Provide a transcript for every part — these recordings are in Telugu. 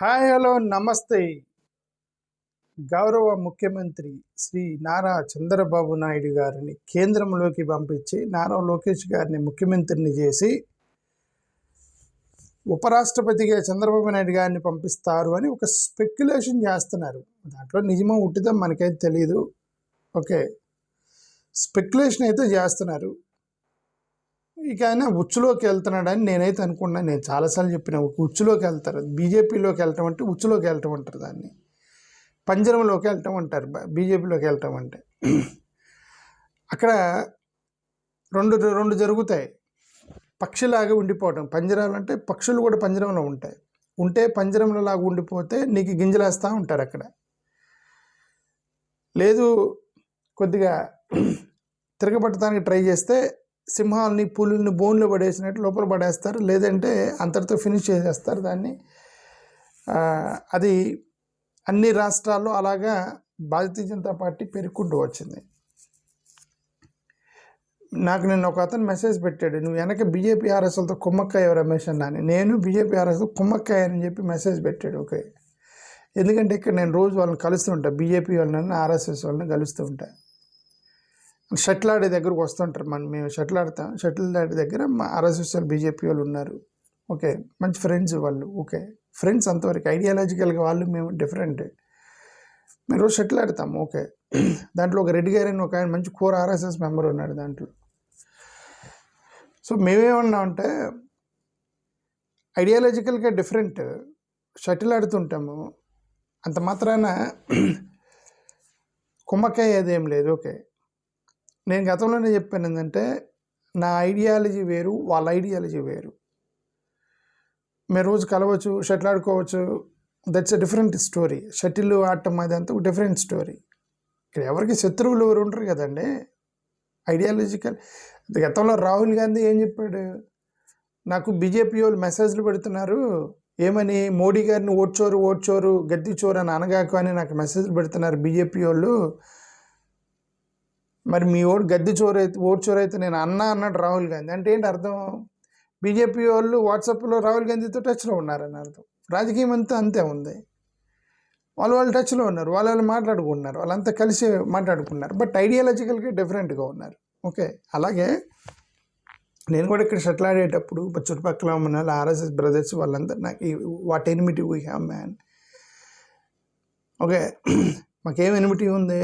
హాయ్ హలో నమస్తే. గౌరవ ముఖ్యమంత్రి శ్రీ నారా చంద్రబాబు నాయుడు గారిని కేంద్రంలోకి పంపించి నారా లోకేష్ గారిని ముఖ్యమంత్రిని చేసి ఉపరాష్ట్రపతిగా చంద్రబాబు నాయుడు గారిని పంపిస్తారు అని ఒక స్పెక్యులేషన్ చేస్తున్నారు. దాంట్లో నిజమో ఉట్టిదో మనకైతే తెలియదు. ఓకే, స్పెక్యులేషన్ అయితే చేస్తున్నారు. ఇక ఆయన ఉచ్చులోకి వెళ్తున్నాడని నేనైతే అనుకున్నాను. నేను చాలాసార్లు చెప్పిన ఉచ్చులోకి వెళ్తారు. బీజేపీలోకి వెళ్ళటం అంటే ఉచ్చులోకి వెళ్ళటం అంటారు, దాన్ని పంజరంలోకి వెళ్ళటం అంటారు. బీజేపీలోకి వెళ్ళటం అంటే అక్కడ రెండు రెండు జరుగుతాయి. పక్షిలాగా ఉండిపోవటం, పంజరాలు అంటే పక్షులు కూడా పంజరంలో ఉంటాయి. ఉంటే పంజరంలో లాగా ఉండిపోతే నీకు గింజలేస్తూ ఉంటారు అక్కడ. లేదు, కొద్దిగా తిరగబట్టడానికి ట్రై చేస్తే సింహాలని పులుల్ని బోన్లో పడేసినట్టు లోపల పడేస్తారు, లేదంటే అంతటితో ఫినిష్ చేసేస్తారు దాన్ని. అది అన్ని రాష్ట్రాల్లో అలాగా భారతీయ జనతా పార్టీ పెరుక్కుంటూ వచ్చింది. నాకు నిన్న ఒక అతను మెసేజ్ పెట్టాడు, నువ్వు వెనక బీజేపీ ఆర్ఎస్ఎల్తో కుమ్మక్కాయ రమేష్ అన్నాను. నేను బీజేపీ ఆర్ఎస్ఎల్ కుమ్మక్కాయ అని చెప్పి మెసేజ్ పెట్టాడు. ఓకే, ఎందుకంటే ఇక్కడ నేను రోజు వాళ్ళని కలుస్తూ ఉంటాను, బీజేపీ వాళ్ళని ఆర్ఎస్ఎస్ వాళ్ళని కలుస్తూ ఉంటాను. షటిల్ ఆడే దగ్గరకు వస్తుంటారు. మేము షటిల్ ఆడతాం. షటిల్ ఆడే దగ్గర మా ఆర్ఎస్ఎస్ బీజేపీ వాళ్ళు ఉన్నారు. ఓకే, మంచి ఫ్రెండ్స్ వాళ్ళు. ఓకే, ఫ్రెండ్స్ అంతవరకు. ఐడియాలజికల్గా వాళ్ళు మేము డిఫరెంట్. మేము రోజు షటిల్ ఆడతాము. ఓకే, దాంట్లో ఒక రెడ్డి గారు అని ఒక ఆయన మంచి కోర్ ఆర్ఎస్ఎస్ మెంబర్ ఉన్నాడు దాంట్లో. సో మేమేమన్నామంటే ఐడియాలజికల్గా డిఫరెంట్, షటిల్ ఆడుతుంటాము, అంత మాత్రాన కుమ్మకాయ అదేం లేదు. ఓకే, నేను గతంలోనే చెప్పాను ఏంటంటే నా ఐడియాలజీ వేరు, వాళ్ళ ఐడియాలజీ వేరు. మేము రోజు కలవచ్చు, షటిల్ ఆడుకోవచ్చు, that's a different story. Shuttle ఆడటం అదంతా డిఫరెంట్ స్టోరీ. ఇక్కడ ఎవరికి శత్రువులు ఎవరు ఉంటారు కదండి. ఐడియాలజికల్. గతంలో రాహుల్ గాంధీ ఏం చెప్పాడు, నాకు బీజేపీ వాళ్ళు మెసేజ్లు పెడుతున్నారు, ఏమని, మోడీ గారిని ఓడ్చోరు గద్దీ చోరు అని అనగాకు అని నాకు మెసేజ్లు పెడుతున్నారు బీజేపీ వాళ్ళు. మరి మీ గద్దె ఓడ్చోరు అయితే నేను అన్నాడు రాహుల్ గాంధీ. అంటే ఏంటి అర్థం? బీజేపీ వాళ్ళు వాట్సాప్లో రాహుల్ గాంధీతో టచ్లో ఉన్నారని అర్థం. రాజకీయం అంతా అంతే ఉంది. వాళ్ళు టచ్లో ఉన్నారు, వాళ్ళు మాట్లాడుకుంటున్నారు, వాళ్ళంతా కలిసి మాట్లాడుకున్నారు. బట్ ఐడియాలజికల్గా డిఫరెంట్గా ఉన్నారు. ఓకే, అలాగే నేను కూడా ఇక్కడ షటిల్ ఆడేటప్పుడు చుట్టుపక్కల ఉన్న ఆర్ఎస్ఎస్ బ్రదర్స్ వాళ్ళంతా నాకు what enmity we have man. Okay, మాకేం ఎనిమిటీ ఉంది,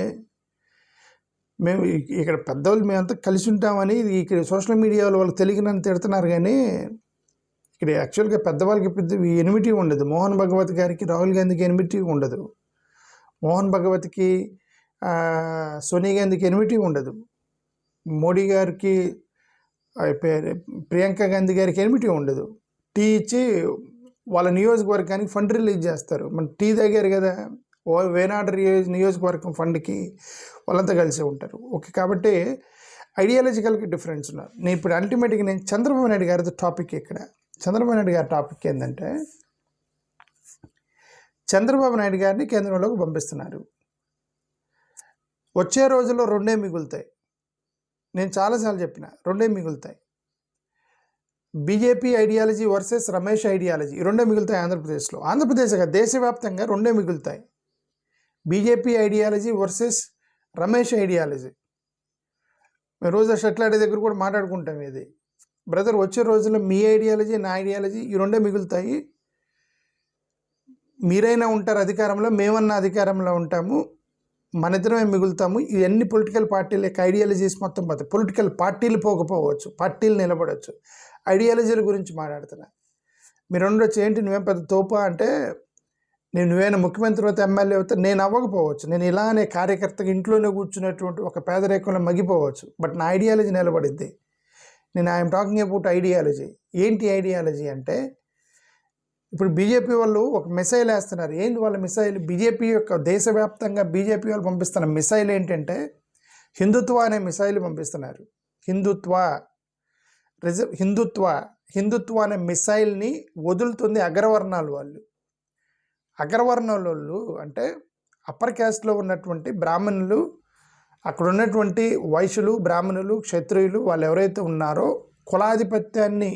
మేము ఇక్కడ పెద్దవాళ్ళు మేమంతా కలిసి ఉంటామని ఇక్కడ సోషల్ మీడియాలో వాళ్ళకి తెలియనని తిడుతున్నారు. కానీ ఇక్కడ యాక్చువల్గా పెద్దవాళ్ళకి పెద్ద ఎనిమిటీ ఉండదు. మోహన్ భగవత్ గారికి రాహుల్ గాంధీకి ఎనిమిటీ ఉండదు. మోహన్ భగవత్కి సోనియా గాంధీకి ఎనిమిటీ ఉండదు. మోడీ గారికి ప్రియాంక గాంధీ గారికి ఎనిమిటీ ఉండదు. టీ ఇచ్చి వాళ్ళ నియోజకవర్గానికి ఫండ్ రిలీజ్ చేస్తారు. మన టీ దగ్గర కదా, వేనాడు నియోజకవర్గం ఫండ్కి వాళ్ళంతా కలిసి ఉంటారు. ఓకే, కాబట్టి ఐడియాలజికల్గా డిఫరెన్స్ ఉన్నారు. నేను ఇప్పుడు అల్టిమేట్గా నేను చంద్రబాబు నాయుడు గారితో టాపిక్ ఇక్కడ. చంద్రబాబు నాయుడు గారి టాపిక్ ఏంటంటే చంద్రబాబు నాయుడు గారిని కేంద్రంలోకి పంపిస్తున్నారు. వచ్చే రోజుల్లో రెండే మిగులుతాయి. నేను చాలాసార్లు చెప్పిన రెండే మిగులుతాయి. BJP ideology versus Ramesh ideology, రెండే మిగులుతాయి ఆంధ్రప్రదేశ్లో. ఆంధ్రప్రదేశ్గా దేశవ్యాప్తంగా రెండే మిగులుతాయి. BJP ideology versus Ramesh ideology. మేము రోజు షటిల్ ఆడే దగ్గర కూడా మాట్లాడుకుంటాం. ఇది బ్రదర్, వచ్చే రోజుల్లో మీ ఐడియాలజీ నా ఐడియాలజీ ఈ రెండే మిగులుతాయి. మీరైనా ఉంటారు అధికారంలో, మేమన్నా అధికారంలో ఉంటాము, మన ఇద్దరమే మిగులుతాము. ఇవన్నీ పొలిటికల్ పార్టీల యొక్క ఐడియాలజీస్ మొత్తం పోతాయి. పొలిటికల్ పార్టీలు పోకపోవచ్చు, పార్టీలు నిలబడవచ్చు. ఐడియాలజీల గురించి మాట్లాడుతున్నా. మీరు ఉండొచ్చు, ఏంటి నువ్వేం పెద్ద తోపా అంటే, నువ్వేనా ముఖ్యమంత్రి అవుతా ఎమ్మెల్యే అవుతా, నేను అవ్వకపోవచ్చు. నేను ఇలానే కార్యకర్తగా ఇంట్లోనే కూర్చున్నటువంటి ఒక పేదరికంలో మగ్గిపోవచ్చు. బట్ నా ఐడియాలజీ నిలబడిద్ది. నేను ఐఎమ్ టాకింగ్ అబౌట్ ఐడియాలజీ. ఏంటి ఐడియాలజీ అంటే, ఇప్పుడు బీజేపీ వాళ్ళు ఒక మిసైల్ వేస్తున్నారు. ఏంటి వాళ్ళ మిసైల్? బీజేపీ యొక్క దేశవ్యాప్తంగా బీజేపీ వాళ్ళు పంపిస్తున్న మిసైల్ ఏంటంటే హిందుత్వ అనే మిసైల్ పంపిస్తున్నారు. హిందుత్వ అనే మిసైల్ని వదులుతుంది అగ్రవర్ణాలు వాళ్ళు. అగ్రవర్ణాల వాళ్ళు అంటే అప్పర్ క్యాస్ట్లో ఉన్నటువంటి బ్రాహ్మణులు, అక్కడ ఉన్నటువంటి వైశ్యులు, బ్రాహ్మణులు, క్షత్రియులు, వాళ్ళు ఎవరైతే ఉన్నారో కులాధిపత్యాన్ని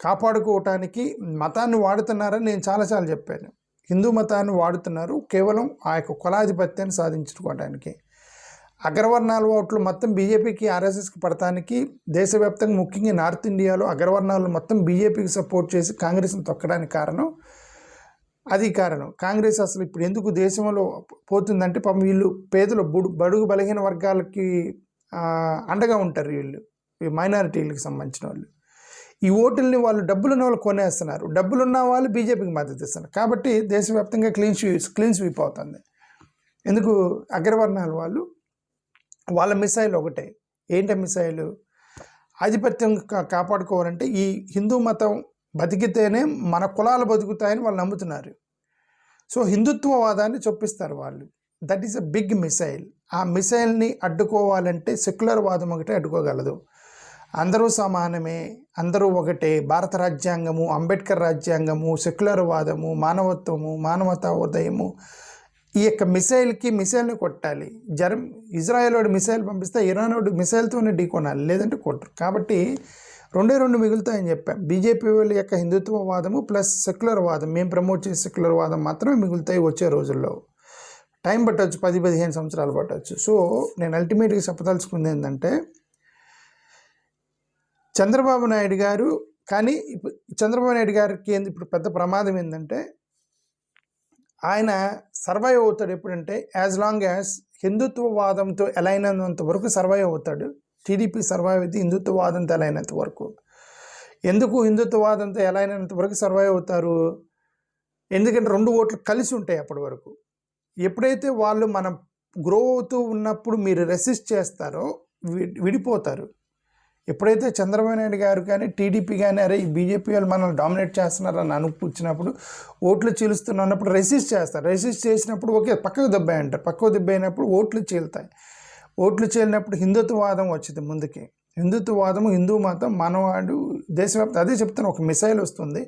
కాపాడుకోవటానికి మతాన్ని వాడుతున్నారని నేను చాలాసార్లు చెప్పాను. హిందూ మతాన్ని వాడుతున్నారు కేవలం ఆ యొక్క కులాధిపత్యాన్ని సాధించుకోవడానికి. అగ్రవర్ణాల ఓట్లు మొత్తం బీజేపీకి ఆర్ఎస్ఎస్కి పడటానికి దేశవ్యాప్తంగా ముఖ్యంగా నార్త్ ఇండియాలో అగ్రవర్ణాలు మొత్తం బీజేపీకి సపోర్ట్ చేసి కాంగ్రెస్ని తొక్కడానికి కారణం అది కారణం. కాంగ్రెస్ అసలు ఇప్పుడు ఎందుకు దేశంలో పోతుందంటే పాపం వీళ్ళు పేదలు బడుగు బలహీన వర్గాలకి అండగా ఉంటారు. వీళ్ళు ఈ మైనారిటీలకు సంబంధించిన వాళ్ళు ఈ ఓటుల్ని వాళ్ళు డబ్బులున్న వాళ్ళు కొనేస్తున్నారు. డబ్బులున్న వాళ్ళు బీజేపీకి మద్దతు ఇస్తున్నారు. కాబట్టి దేశవ్యాప్తంగా క్లీన్ స్వీప్ అవుతుంది. ఎందుకు అగ్రవర్ణాల వాళ్ళు వాళ్ళ మిసైల్ ఒకటే. ఏంటి మిసైలు? ఆధిపత్యం కాపాడుకోవాలంటే ఈ హిందూ మతం బతికితేనే మన కులాలు బతుకుతాయని వాళ్ళు నమ్ముతున్నారు. సో హిందుత్వవాదాన్ని చొప్పిస్తారు వాళ్ళు. That is a big missile. ఆ మిసైల్ని అడ్డుకోవాలంటే సెక్యులర్ వాదం ఒకటే అడ్డుకోగలదు. అందరూ సమానమే, అందరూ ఒకటే, భారత రాజ్యాంగము, అంబేద్కర్ రాజ్యాంగము, సెక్యులర్ వాదము, మానవత్వము, మానవతా ఉదయము, ఈ యొక్క మిసైల్ని కొట్టాలి. ఇజ్రాయెల్ వాడు మిసైల్ పంపిస్తే ఇరాన్ వాడు మిసైల్తోనే ఢీకొనాలి, లేదంటే కొట్టరు. కాబట్టి రెండు మిగులుతాయని చెప్పాం. బీజేపీ వాళ్ళ యొక్క హిందుత్వవాదము ప్లస్ సెక్యులర్ వాదం, మేము ప్రమోట్ చేసే సెక్యులర్ వాదం మాత్రమే మిగులుతాయి వచ్చే రోజుల్లో. టైం పట్టవచ్చు, 10-15 సంవత్సరాలు పట్టవచ్చు. సో నేను అల్టిమేట్గా చెప్పదలుచుకుంది ఏంటంటే చంద్రబాబు నాయుడు గారు, కానీ చంద్రబాబు నాయుడు గారికి ఇప్పుడు పెద్ద ప్రమాదం ఏంటంటే ఆయన సర్వైవ్ అవుతాడు ఎప్పుడంటే యాజ్ లాంగ్ యాజ్ హిందుత్వవాదంతో అలైన్ అయినంత వరకు సర్వైవ్ అవుతాడు. టీడీపీ సర్వైవ్ అయితే హిందుత్వవాదంతో అలైనంత వరకు. ఎందుకు హిందుత్వవాదంతో అలైనంత వరకు సర్వైవ్ అవుతారు? ఎందుకంటే 2 ఓట్లు కలిసి ఉంటాయి అప్పటి వరకు. ఎప్పుడైతే వాళ్ళు మనం గ్రో అవుతూ ఉన్నప్పుడు మీరు రెసిస్ట్ చేస్తారో విడిపోతారు. ఎప్పుడైతే చంద్రబాబు నాయుడు గారు కానీ టీడీపీ కానీ అరే ఈ బీజేపీ వాళ్ళు మనల్ని డామినేట్ చేస్తున్నారని అనిపించినప్పుడు ఓట్లు చీలుస్తున్నప్పుడు రెసిస్ట్ చేస్తారు. రెసిస్ట్ చేసినప్పుడు ఓకే పక్కకు దెబ్బాయి అంటారు. పక్కకు దెబ్బైనప్పుడు ఓట్లు చీలుతాయి. ఓట్లు చీలినప్పుడు హిందుత్వవాదం వచ్చింది ముందుకి. హిందుత్వవాదము, హిందూ మతం, మనవాడు దేశవ్యాప్తం అదే చెప్తాను. ఒక మిసైల్ వస్తుంది.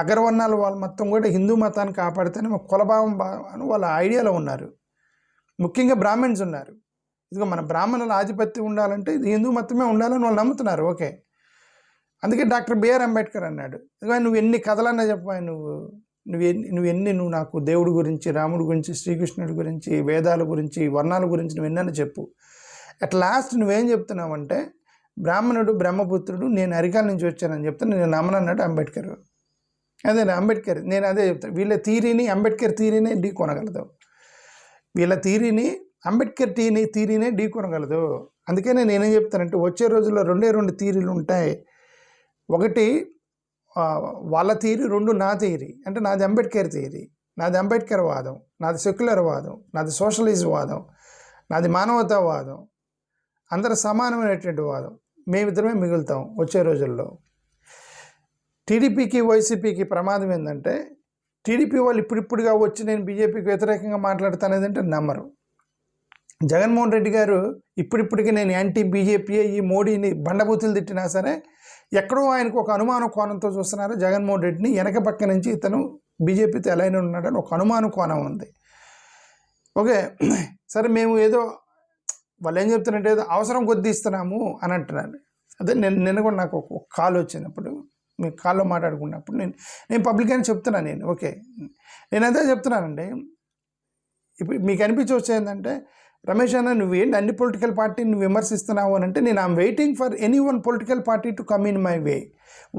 అగ్రవర్ణాల వాళ్ళు మొత్తం కూడా హిందూ మతాన్ని కాపాడితేనే కులభావం అని వాళ్ళ ఐడియాలో ఉన్నారు. ముఖ్యంగా బ్రాహ్మణ్స్ ఉన్నారు. ఇదిగో మన బ్రాహ్మణుల ఆధిపత్యం ఉండాలంటే ఇది హిందూ మతమే ఉండాలని వాళ్ళు నమ్ముతున్నారు. ఓకే, అందుకే డాక్టర్ బిఆర్ అంబేద్కర్ అన్నాడు, ఇదిగో నువ్వు ఎన్ని కథలన్నా చెప్పాయి, నువ్వు నాకు దేవుడి గురించి, రాముడి గురించి, శ్రీకృష్ణుడి గురించి, వేదాల గురించి, వర్ణాల గురించి నువ్వు ఎన్నైనా చెప్పు. అట్ లాస్ట్ నువ్వేం చెప్తున్నావంటే బ్రాహ్మణుడు బ్రహ్మపుత్రుడు, నేను అరికాల నుంచి వచ్చానని చెప్తాను, నేను నమ్మనన్నాడు అంబేద్కర్. అదే అంబేద్కర్, నేను అదే చెప్తాను. వీళ్ళ థీరీని అంబేద్కర్ థీరీనే ఢీ కొనగలదు. వీళ్ళ థీరీని అంబేద్కర్ థీరీనే ఢీ కొనగలదు. అందుకనే నేనేం చెప్తానంటే వచ్చే రోజుల్లో 2 థీరీలు ఉంటాయి. ఒకటి వాళ్ళ థీరీ, 2 నా థీరీ. అంటే నాది అంబేద్కర్ థీరీ, నాది అంబేద్కర్ వాదం, నాది సెక్యులర్ వాదం, నాది సోషలిజం వాదం, నాది మానవతావాదం, అందరూ సమానమైనటువంటి వాదం. మేమిద్దరమే మిగులుతాం వచ్చే రోజుల్లో. టీడీపీకి వైసీపీకి ప్రమాదం ఏంటంటే టీడీపీ వాళ్ళు ఇప్పుడిప్పుడుగా వచ్చి నేను బీజేపీకి వ్యతిరేకంగా మాట్లాడుతానేది అంటే నమ్మరు. జగన్మోహన్ రెడ్డి గారు ఇప్పుడిప్పటికీ నేను యాంటీ బీజేపీ ఈ మోడీని బండబూతులు తిట్టినా సరే ఎక్కడో ఆయనకు ఒక అనుమాన కోణంతో చూస్తున్నారు. జగన్మోహన్ రెడ్డిని వెనక పక్క నుంచి ఇతను బీజేపీతో ఎలా ఉన్నాడని ఒక అనుమాన కోణం ఉంది. ఓకే, సరే మేము ఏదో వాళ్ళు ఏం చెప్తున్నారంటే ఏదో అవసరం కొద్దీ ఇస్తున్నాము అని అంటున్నాను. అదే నిన్న కూడా నాకు ఒక కాల్ వచ్చినప్పుడు, మీ కాల్లో మాట్లాడుకున్నప్పుడు నేను పబ్లిక్ అని చెప్తున్నాను. నేను ఓకే, నేను అదే చెప్తున్నానండి. ఇప్పుడు మీకు అనిపించవచ్చు ఏంటంటే రమేష్ అన్న నువ్వేంటి అన్ని పొలిటికల్ పార్టీని విమర్శిస్తున్నావు అని అంటే నేను I'm waiting for any one political party to come in my way.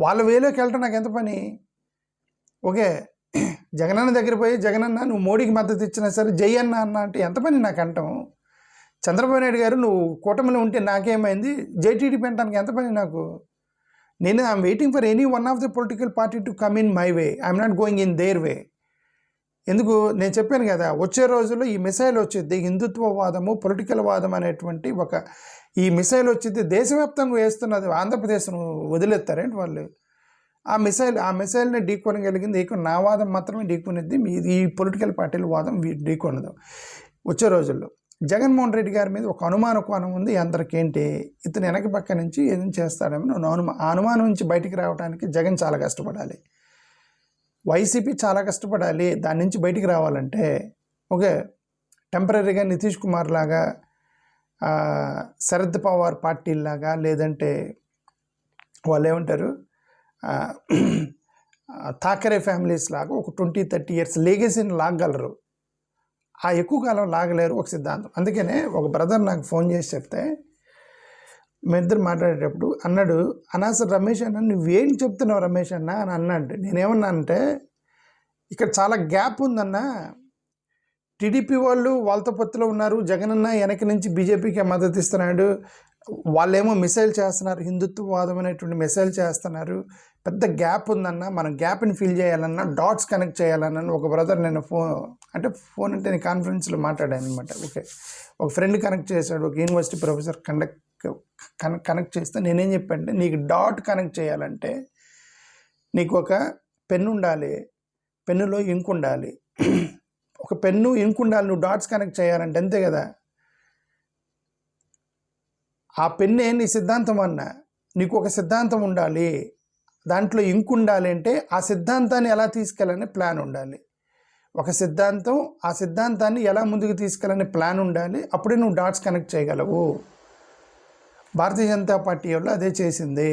వాళ్ళ వేలోకి వెళ్ళటం నాకు ఎంత పని? ఓకే, జగనన్న దగ్గర పోయి జగనన్న నువ్వు మోడీకి మద్దతు ఇచ్చినా సరే జై అన్న అన్న అంటే ఎంత పని నాకు అంటాం? చంద్రబాబు నాయుడు గారు నువ్వు కూటమిలో ఉంటే నాకేమైంది, జైటీడీపీ అంటానికి ఎంత పని నాకు? నేను I'm waiting for any one of the political party to come in my way. I'm not going in there వే. ఎందుకు? నేను చెప్పాను కదా, వచ్చే రోజుల్లో ఈ మిసైల్ వచ్చింది, హిందుత్వవాదము, పొలిటికల్ వాదం అనేటువంటి ఈ మిసైల్ వచ్చింది దేశవ్యాప్తంగా వేస్తున్నది. ఆంధ్రప్రదేశ్ను వదిలేస్తారేంటి వాళ్ళు? ఆ మిసైల్ని ఢీకొనగలిగింది నా వాదం మాత్రమే ఢీకొనిద్ది, ఈ పొలిటికల్ పార్టీల వాదం ఢీకొనదు. వచ్చే రోజుల్లో జగన్మోహన్ రెడ్డి గారి మీద ఒక అనుమాన కోణం ఉంది అందరికి. ఏంటి, ఇతను వెనక పక్క నుంచి ఏం చేస్తాడేమో ఆ అనుమానం నుంచి బయటికి రావడానికి జగన్ చాలా కష్టపడాలి, వైసీపీ చాలా కష్టపడాలి. దాని నుంచి బయటికి రావాలంటే ఓకే, టెంపరీగా నితీష్ కుమార్ లాగా, శరద్ పవార్ పార్టీలాగా, లేదంటే వాళ్ళు ఏమంటారు థాకరే ఫ్యామిలీస్ లాగా ఒక 20-30 ఇయర్స్ లెగసీని లాగగలరు, ఆ ఎక్కువ కాలం లాగలేరు ఒక సిద్ధాంతం. అందుకనే ఒక బ్రదర్ నాకు ఫోన్ చేసి చెప్తే మేమిద్దరు మాట్లాడేటప్పుడు అన్నాడు, అసలు రమేష్ అన్న నువ్వేం చెప్తున్నావు రమేష్ అన్న అని అన్నాడు. నేనేమన్నా అంటే ఇక్కడ చాలా గ్యాప్ ఉందన్న, టీడీపీ వాళ్ళు వాళ్ళతో పొత్తులో ఉన్నారు, జగన్ అన్న వెనక నుంచి బీజేపీకి మద్దతు ఇస్తున్నాడు, వాళ్ళేమో మిసైల్ చేస్తున్నారు, హిందుత్వవాదం అనేటువంటి మిసైల్ చేస్తున్నారు, పెద్ద గ్యాప్ ఉందన్న, మనం గ్యాప్ని ఫిల్ చేయాలన్నా, డాట్స్ కనెక్ట్ చేయాలన్న ఒక బ్రదర్ నేను ఫోన్ అంటే నేను కాన్ఫరెన్స్లో మాట్లాడాను అనమాట. ఓకే, ఒక ఫ్రెండ్ కనెక్ట్ చేశాడు, ఒక యూనివర్సిటీ ప్రొఫెసర్ కనెక్ట్ చేస్తే నేనేం చెప్పానంటే, నీకు డాట్ కనెక్ట్ చేయాలంటే నీకు ఒక పెన్ను ఉండాలి, పెన్నులో ఇంక్ ఉండాలి, ఒక పెన్ను ఇంక్ ఉండాలి, నువ్వు డాట్స్ కనెక్ట్ చేయాలంటే అంతే కదా. ఆ పెన్నే నీ సిద్ధాంతం అన్న, నీకు ఒక సిద్ధాంతం ఉండాలి, దాంట్లో ఇంక్ ఉండాలి అంటే ఆ సిద్ధాంతాన్ని ఎలా తీసుకెళ్ళాలని ప్లాన్ ఉండాలి. ఒక సిద్ధాంతం, ఆ సిద్ధాంతాన్ని ఎలా ముందుకు తీసుకెళ్ళాలని ప్లాన్ ఉండాలి, అప్పుడే నువ్వు డాట్స్ కనెక్ట్ చేయగలవు. భారతీయ జనతా పార్టీ వాళ్ళు అదే చేసింది.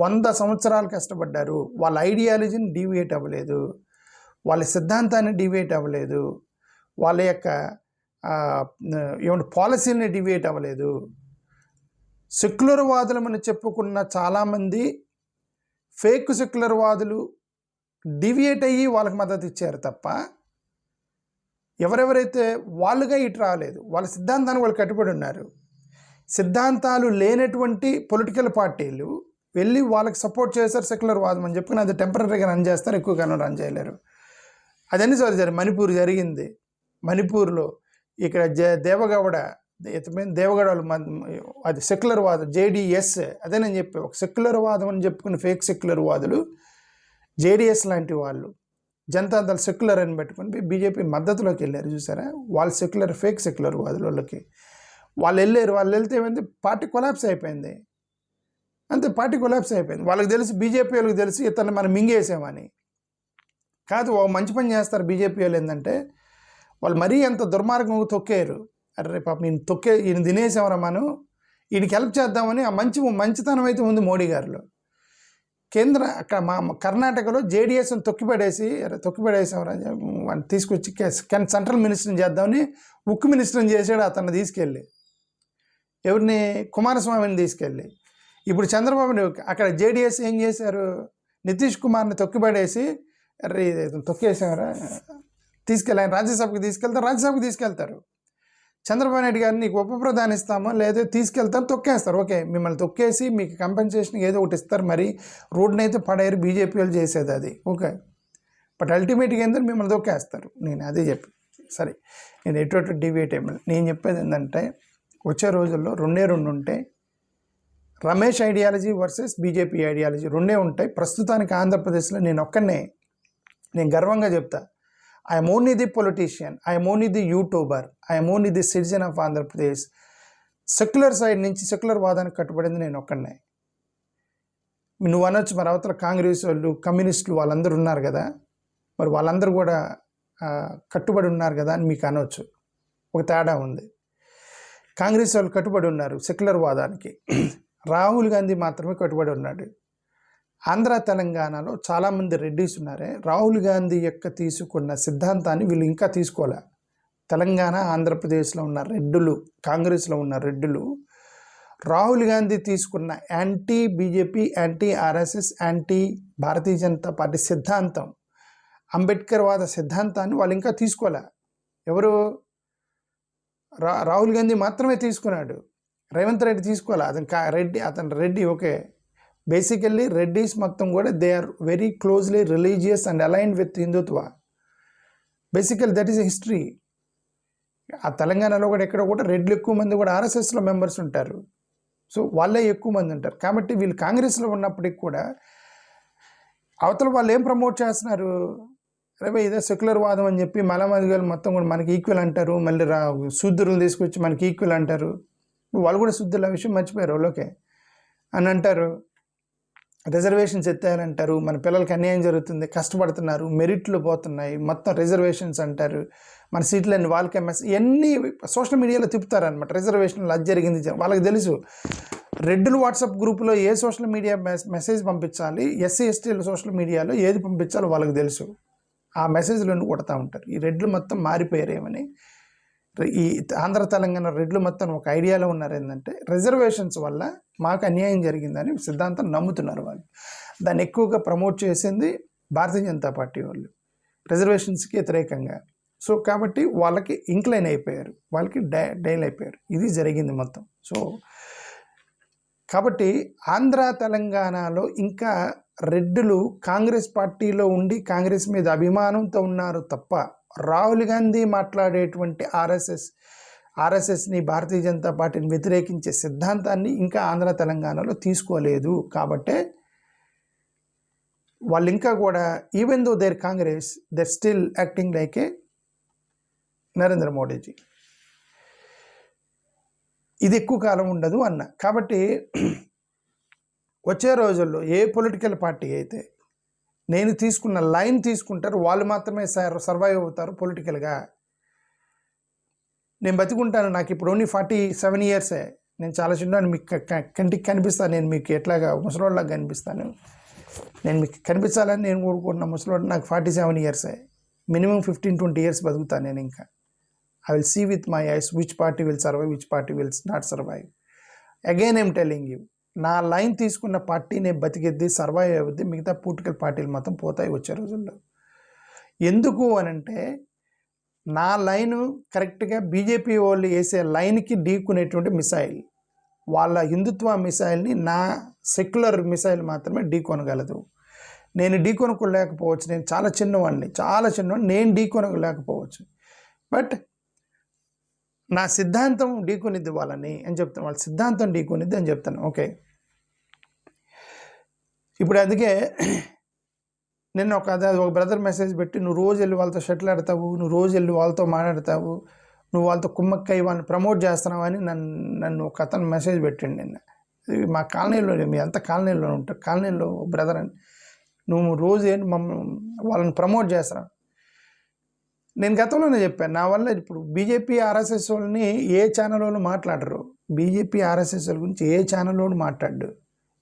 100 సంవత్సరాలు కష్టపడ్డారు, వాళ్ళ ఐడియాలజీని డీవియేట్ అవ్వలేదు, వాళ్ళ సిద్ధాంతాన్ని డీవియేట్ అవ్వలేదు, వాళ్ళ యొక్క పాలసీని డీవియేట్ అవ్వలేదు. సెక్యులర్ వాదులమని చెప్పుకున్న చాలామంది ఫేక్ సెక్యులర్ వాదులు డివియేట్ అయ్యి వాళ్ళకి మద్దతు ఇచ్చారు తప్ప ఎవరెవరైతే వాళ్ళుగా ఇటు రాలేదు, వాళ్ళ సిద్ధాంతాన్ని వాళ్ళు కట్టుబడి ఉన్నారు. సిద్ధాంతాలు లేనటువంటి పొలిటికల్ పార్టీలు వెళ్ళి వాళ్ళకి సపోర్ట్ చేశారు సెక్యులర్ వాదం అని చెప్పుకుని అది టెంపరీగా రన్ చేస్తారు, ఎక్కువ కాలం రన్ చేయలేరు. అదన్నీ సరి మణిపూర్ జరిగింది. మణిపూర్లో ఇక్కడ దేవగౌడ వాళ్ళు అది సెక్యులర్ వాదం, జేడిఎస్, అదే నేను చెప్పే ఒక సెక్యులర్ వాదం అని చెప్పుకుని ఫేక్ సెక్యులర్ వాదులు, జేడిఎస్ లాంటి వాళ్ళు జనతాదళ సెక్యులర్ అని పెట్టుకుని బీజేపీ మద్దతులోకి వెళ్ళారు చూసారా, వాళ్ళు సెక్యులర్ ఫేక్ సెక్యులర్ వాదులకి వాళ్ళు వెళ్ళారు. వాళ్ళు వెళ్తే ఏమైంది, పార్టీ కొలాప్స్ అయిపోయింది, అంతే, పార్టీ కొలాప్స్ అయిపోయింది. వాళ్ళకి తెలుసు, బీజేపీ వాళ్ళకి తెలుసు ఇతన్ని మనం మింగేసామని. కాదు, ఒక మంచి పని చేస్తారు బీజేపీ వాళ్ళు, ఏంటంటే వాళ్ళు మరీ ఎంత దుర్మార్గంగా తొక్కారు. అరే పాప ఈయన తినేసామరా, మనం ఈయనకి హెల్ప్ చేద్దామని ఆ మంచితనం అయితే ఉంది మోడీ గారిలో. అక్కడ మా కర్ణాటకలో జేడిఎస్ని తొక్కిపడేసామరా అని తీసుకొచ్చి సెంట్రల్ మినిస్టర్ని చేద్దామని ఉక్కు మినిస్టర్ని చేశాడు అతన్ని తీసుకెళ్ళి, ఎవరిని, కుమారస్వామిని తీసుకెళ్ళి. ఇప్పుడు చంద్రబాబుని అక్కడ జేడిఎస్ ఏం చేశారు, నితీష్ కుమార్ని తొక్కిపడేసి అరే తొక్కేసామరా తీసుకెళ్ళి ఆయన రాజ్యసభకి తీసుకెళ్తారు. చంద్రబాబు నాయుడు గారిని నీకు ఉప ప్రధాని ఇస్తామో లేదో తీసుకెళ్తారు, తొక్కేస్తారు. ఓకే, మిమ్మల్ని తొక్కేసి మీకు కంపెన్సేషన్ ఏదో ఒకటి ఇస్తారు, మరి రోడ్ని అయితే పడేరు, బీజేపీ వాళ్ళు చేసేది అది. ఓకే, బట్ అల్టిమేట్గా ఏంటంటే మిమ్మల్ని తొక్కేస్తారు. నేను అదే సరే, నేను ఎటువంటి డిబేట్ నేను చెప్పేది ఏంటంటే వచ్చే రోజుల్లో 2 ఉంటాయి, Ramesh ideology versus BJP ideology 2 ఉంటాయి. ప్రస్తుతానికి ఆంధ్రప్రదేశ్లో నేను గర్వంగా చెప్తా, I'm only the politician, I'm only the YouTuber, I'm only the citizen of Andhra Pradesh. Secular side నుంచి సెక్యులర్ వాదానికి కట్టుబడింది నేను ఒక్కనే. నువ్వు అనొచ్చు మరి అవతల కాంగ్రెస్ వాళ్ళు, కమ్యూనిస్టులు వాళ్ళందరూ ఉన్నారు కదా, మరి వాళ్ళందరూ కూడా కట్టుబడి ఉన్నారు కదా అని మీకు అనవచ్చు. ఒక తేడా ఉంది. కాంగ్రెస్ వాళ్ళు కట్టుబడి ఉన్నారు సెక్యులర్ వాదానికి, రాహుల్ గాంధీ మాత్రమే కట్టుబడి ఉన్నాడు. ఆంధ్ర తెలంగాణలో చాలామంది రెడ్డిస్ ఉన్నారే, రాహుల్ గాంధీ యొక్క తీసుకున్న సిద్ధాంతాన్ని వీళ్ళు ఇంకా తీసుకోలే. తెలంగాణ ఆంధ్రప్రదేశ్లో ఉన్న రెడ్డులు, కాంగ్రెస్లో ఉన్న రెడ్డులు రాహుల్ గాంధీ తీసుకున్న anti BJP, anti RSS, anti Bharatiya Janata Party సిద్ధాంతం, అంబేద్కర్ వాద సిద్ధాంతాన్ని వాళ్ళు ఇంకా తీసుకోలే. ఎవరు, రాహుల్ గాంధీ మాత్రమే తీసుకున్నాడు, రేవంత్ రెడ్డి తీసుకోలే. అతను రెడ్డి. ఓకే, బేసికల్లీ రెడ్డిస్ మొత్తం కూడా they are very closely religious and aligned with Hindutva. Basically that is history. ఆ తెలంగాణలో కూడా ఎక్కడ కూడా రెడ్లు ఎక్కువ మంది కూడా ఆర్ఎస్ఎస్లో మెంబర్స్ ఉంటారు. సో వాళ్ళే ఎక్కువ మంది ఉంటారు. కాబట్టి వీళ్ళు కాంగ్రెస్లో ఉన్నప్పటికి కూడా అవతల వాళ్ళు ఏం ప్రమోట్ చేస్తున్నారు, రేపు ఇదే సెక్యులర్ వాదం అని చెప్పి మలమదిగలు మొత్తం కూడా మనకి ఈక్వల్ అంటారు, మళ్ళీ శూద్రులను తీసుకొచ్చి మనకి ఈక్వల్ అంటారు. వాళ్ళు కూడా శుద్ధుల విషయం మర్చిపోయారు వాళ్ళకే అని అంటారు. రిజర్వేషన్స్ ఎత్తారంటారు, మన పిల్లలకి అన్యాయం జరుగుతుంది, కష్టపడుతున్నారు, మెరిట్లు పోతున్నాయి, మొత్తం రిజర్వేషన్స్ అంటారు, మన సీట్లన్నీ వాళ్ళకే ఇవన్నీ సోషల్ మీడియాలో తిప్పుతారనమాట. రిజర్వేషన్లు అది జరిగింది, వాళ్ళకి తెలుసు రెడ్డులు వాట్సాప్ గ్రూపులో ఏ సోషల్ మీడియా మెసేజ్ పంపించాలి, ఎస్సీ ఎస్టీల సోషల్ మీడియాలో ఏది పంపించాలో వాళ్ళకి తెలుసు. ఆ మెసేజ్లను కొడతా ఉంటారు. ఈ రెడ్లు మొత్తం మారిపోయారేమని, ఈ ఆంధ్ర తెలంగాణ రెడ్లు మొత్తం ఒక ఐడియాలో ఉన్నారు. ఏంటంటే రిజర్వేషన్స్ వల్ల మాకు అన్యాయం జరిగిందని సిద్ధాంతం నమ్ముతున్నారు వాళ్ళు. దాన్ని ఎక్కువగా ప్రమోట్ చేసింది భారతీయ జనతా పార్టీ వాళ్ళు, రిజర్వేషన్స్కి వ్యతిరేకంగా. సో కాబట్టి వాళ్ళకి ఇంక్లైన్ అయిపోయారు, వాళ్ళకి డైల్ అయిపోయారు. ఇది జరిగింది మొత్తం. సో కాబట్టి ఆంధ్ర తెలంగాణలో ఇంకా రెడ్డులు కాంగ్రెస్ పార్టీలో ఉండి కాంగ్రెస్ మీద అభిమానంతో ఉన్నారు తప్ప రాహుల్ గాంధీ మాట్లాడేటువంటి ఆర్ఎస్ఎస్ని, భారతీయ జనతా పార్టీని వ్యతిరేకించే సిద్ధాంతాన్ని ఇంకా ఆంధ్ర తెలంగాణలో తీసుకోలేదు. కాబట్టే వాళ్ళు ఇంకా కూడా even though there Congress, there still acting like a Narendra Modiji. ఇది ఎక్కువ కాలం ఉండదు అన్న. కాబట్టి వచ్చే రోజుల్లో ఏ పొలిటికల్ పార్టీ అయితే నేను తీసుకున్న లైన్ తీసుకుంటారు, వాళ్ళు మాత్రమే సర్వైవ్ అవుతారు పొలిటికల్గా. నేను బతికుంటాను, నాకు ఇప్పుడు ఓన్లీ 47 ఇయర్సే, నేను చాలా చిన్న, మీకు కంటికి కనిపిస్తాను, నేను మీకు ఎట్లాగా ముసలోళ్ళగా కనిపిస్తాను, నేను మీకు కనిపించాలని నేను కోరుకుంటున్న ముసలోడు. నాకు 47 ఇయర్సే, మినిమం 15-20 ఇయర్స్ బతుకుతాను నేను ఇంకా. I will see with my eyes which party will survive, which party will not survive. Again I am telling you, నా లైన్ తీసుకున్న పార్టీనే బతికిద్ది, సర్వైవ్ అవుద్ది, మిగతా పొలిటికల్ పార్టీలు మొత్తం పోతాయి వచ్చే రోజుల్లో. ఎందుకు అనంటే నా లైను కరెక్ట్గా బీజేపీ వాళ్ళు వేసే లైన్కి ఢీకునేటువంటి మిసైల్, వాళ్ళ హిందుత్వ మిసైల్ని నా సెక్యులర్ మిసైల్ మాత్రమే ఢీకొనగలదు. నేను ఢీకొనలేకపోవచ్చు, నేను చాలా చిన్నవాడిని, నేను ఢీకొనలేకపోవచ్చు. బట్ నా సిద్ధాంతం ఢీకొనిద్ది వాళ్ళని అని చెప్తాను, వాళ్ళ సిద్ధాంతం ఢీకొనిద్ది అని చెప్తాను. ఓకే, ఇప్పుడు అందుకే నిన్న ఒక బ్రదర్ మెసేజ్ పెట్టి, నువ్వు రోజు వెళ్ళి వాళ్ళతో షటిల్ ఆడతావు, నువ్వు రోజు వెళ్ళి వాళ్ళతో మాట్లాడతావు, నువ్వు వాళ్ళతో కుమ్మక్కై వాళ్ళని ప్రమోట్ చేస్తున్నావు అని నన్ను ఒక అతను మెసేజ్ పెట్టండి నిన్న. మా కాలనీలో, మీ అంత కాలనీలో ఉంటారు, కాలనీలో బ్రదర్ అని, నువ్వు రోజు ఏంటి వాళ్ళని ప్రమోట్ చేస్తున్నావు. నేను గతంలోనే చెప్పాను, నా వల్ల ఇప్పుడు బీజేపీ ఆర్ఎస్ఎస్ వాళ్ళని ఏ ఛానల్ వాళ్ళు మాట్లాడరు, బీజేపీ ఆర్ఎస్ఎస్ వాళ్ళ గురించి ఏ ఛానల్ వాడు మాట్లాడు.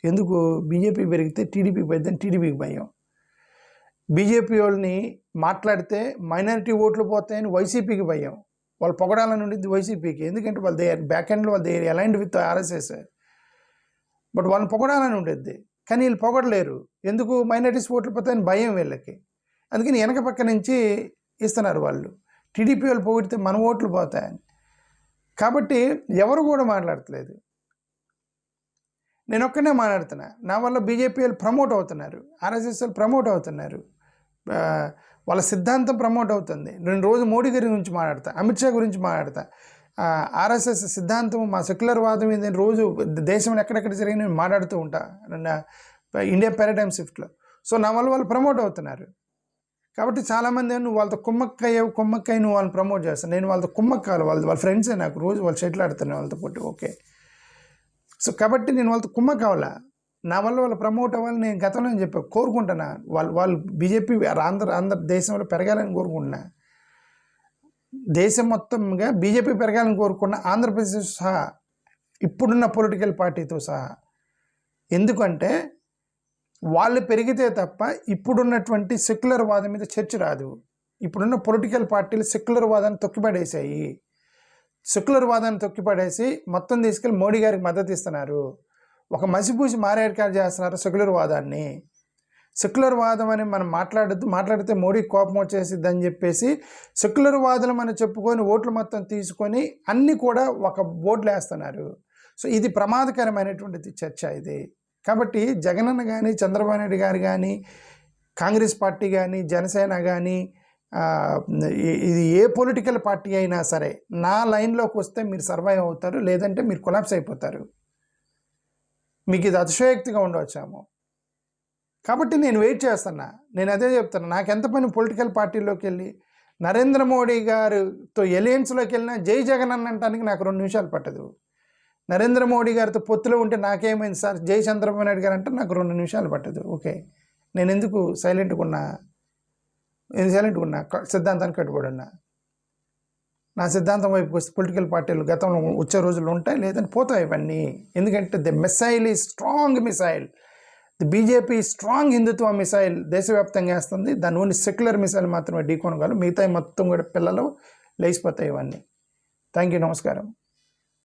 ఎందుకు? బీజేపీ పెరిగితే టీడీపీ పోయిద్దని టీడీపీకి భయం. బీజేపీ వాళ్ళని మాట్లాడితే మైనారిటీ ఓట్లు పోతాయని వైసీపీకి భయం. వాళ్ళు పొగడాలని ఉండిద్ది వైసీపీకి, ఎందుకంటే వాళ్ళు బ్యాక్ ఎండ్లో వాళ్ళు అలైన్డ్ విత్ ఆర్ఎస్ఎస్. బట్ వాళ్ళని పొగడాలని ఉండేది, కానీ వీళ్ళు పొగడలేరు. ఎందుకు? మైనారిటీస్ ఓట్లు పోతాయని భయం వీళ్ళకి. అందుకని వెనక పక్క నుంచి ఇస్తున్నారు వాళ్ళు. టీడీపీ వాళ్ళు పొగిడితే మన ఓట్లు పోతాయని. కాబట్టి ఎవరు కూడా మాట్లాడట్లేదు, నేను ఒక్కనే మాట్లాడుతున్నా. నా వల్ల బీజేపీ వాళ్ళు ప్రమోట్ అవుతున్నారు, ఆర్ఎస్ఎస్ వాళ్ళు ప్రమోట్ అవుతున్నారు, వాళ్ళ సిద్ధాంతం ప్రమోట్ అవుతుంది. నేను రోజు మోడీ గారి గురించి మాట్లాడతా, అమిత్ షా గురించి మాట్లాడతా, ఆర్ఎస్ఎస్ సిద్ధాంతం, మా సెక్యులర్ వాదం ఏంటంటే రోజు దేశంలో ఎక్కడెక్కడ జరిగి నేను మాట్లాడుతూ ఉంటా ఇండియా పారాడైమ్ షిఫ్ట్లో. సో నా వల్ల వాళ్ళు ప్రమోట్ అవుతున్నారు. కాబట్టి చాలామంది నువ్వు వాళ్ళతో కుమ్మక్కయ్య నువ్వు వాళ్ళని ప్రమోట్ చేస్తాను, నేను వాళ్ళతో కుమ్మక్కాలి, వాళ్ళ ఫ్రెండ్సే నాకు, రోజు వాళ్ళు షటిల్ ఆడుతాను వాళ్ళతో పాటు. ఓకే, సో కాబట్టి నేను వాళ్ళతో కుమ్మక్కావాలా, నా వల్ల వాళ్ళు ప్రమోట్ అవ్వాలని నేను గతంలో చెప్పా, కోరుకుంటున్నా. వాళ్ళు బీజేపీ ఆంధ్ర దేశంలో పెరగాలని కోరుకుంటున్నా, దేశం మొత్తంగా బీజేపీ పెరగాలని కోరుకున్న, ఆంధ్రప్రదేశ్ సహా ఇప్పుడున్న పొలిటికల్ పార్టీతో సహా. ఎందుకంటే వాళ్ళు పెరిగితే తప్ప ఇప్పుడున్నటువంటి సెక్యులర్ వాదం మీద చర్చ రాదు. ఇప్పుడున్న పొలిటికల్ పార్టీలు సెక్యులర్ వాదాన్ని తొక్కిపడేసాయి. సెక్యులర్ వాదాన్ని తొక్కిపడేసి మొత్తం తీసుకెళ్ళి మోడీ గారికి మద్దతు ఇస్తున్నారు. ఒక మసిపూసి మారేడుకాయ చేస్తున్నారు సెక్యులర్ వాదాన్ని. సెక్యులర్ వాదం అని మనం మాట్లాడితే మోడీకి కోపం వచ్చేసిద్ది అని చెప్పేసి సెక్యులర్ వాదులు మనం చెప్పుకొని ఓట్లు మొత్తం తీసుకొని అన్నీ కూడా ఒక బోర్డులు వేస్తున్నారు. సో ఇది ప్రమాదకరమైనటువంటి చర్చ ఇది. కాబట్టి జగనన్న కానీ, చంద్రబాబు నాయుడు గారు కానీ, కాంగ్రెస్ పార్టీ కానీ, జనసేన కానీ, ఇది ఏ పొలిటికల్ పార్టీ అయినా సరే నా లైన్లోకి వస్తే మీరు సర్వైవ్ అవుతారు, లేదంటే మీరు కొలాప్స్ అయిపోతారు. మీకు ఇది అతిశయోక్తిగా ఉండవచ్చాము. కాబట్టి నేను వెయిట్ చేస్తున్నా, నేను అదే చెప్తున్నా. నాకు ఎంత పని పొలిటికల్ పార్టీలోకి వెళ్ళి నరేంద్ర మోడీ గారితో ఎలియన్స్లోకి వెళ్ళినా జై జగన్ అనడానికి నాకు 2 నిమిషాలు పట్టదు. నరేంద్ర మోడీ గారితో పొత్తులో ఉంటే నాకేమైంది సార్, జై చంద్రబాబు నాయుడు గారు అంటే నాకు 2 నిమిషాలు పట్టదు. ఓకే, నేను ఎందుకు సైలెంట్గా ఉన్నా, సిద్ధాంతానికి కట్టుబడి ఉన్నా. నా సిద్ధాంతం వైపుకి వస్తే పొలిటికల్ పార్టీలు గతంలో వచ్చే రోజులు ఉంటాయి, లేదని పోతాయి ఇవన్నీ. ఎందుకంటే ది మిసైల్ ఈ strong missile, the BJP strong Hindutva missile దేశవ్యాప్తంగా వేస్తుంది. దాని ఓన్లీ సెక్యులర్ మిసైల్ మాత్రమే ఢీకొనగలరు, మిగతా మొత్తం కూడా పిల్లలు లేచిపోతాయి ఇవన్నీ. థ్యాంక్ యూ, నమస్కారం.